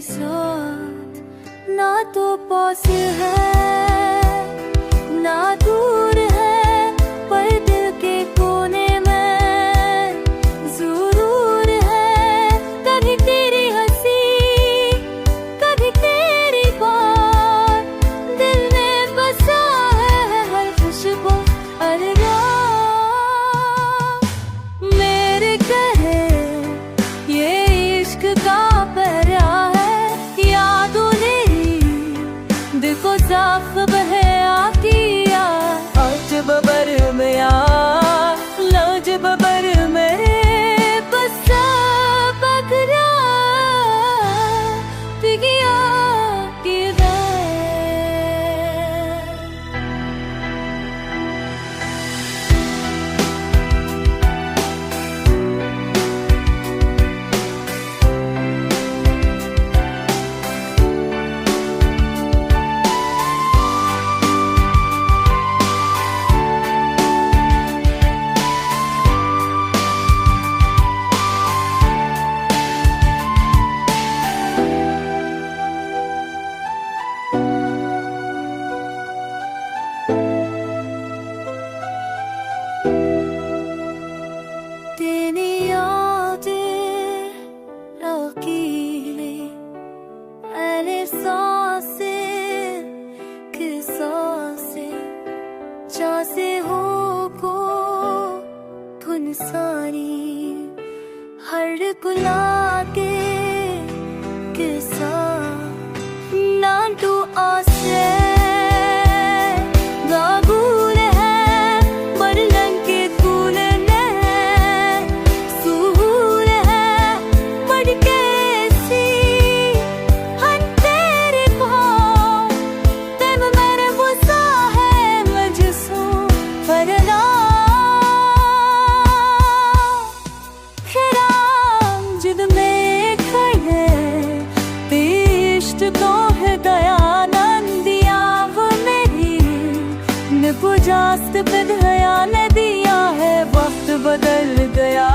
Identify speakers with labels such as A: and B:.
A: साथ ना तो पास है ना दूर है, पर दिल के कोने में जरूर है। कभी तेरी हंसी कभी तेरी बात, दिल में बसा है हर खुशबू अलविदा। मेरे कहे ये इश्क का पहरा है, यादों ने दिल को साफ बहे आती या आज बबर में आ लौज बबर मेरे बसा बकरा पिगिया की से हो को धुन सारी हर कुला के किसा नाटू आसे गागुल है बरलन के कूल ने सूल है बड़ कैसी हन तेरे पाँव तेम मेरे बुसा है मजसू फरना खराम जिद में खड़े पेश्त तो है दयानंदिया वो मेरी न पुजास्त पे दया ने दिया है, वक्त बदल गया।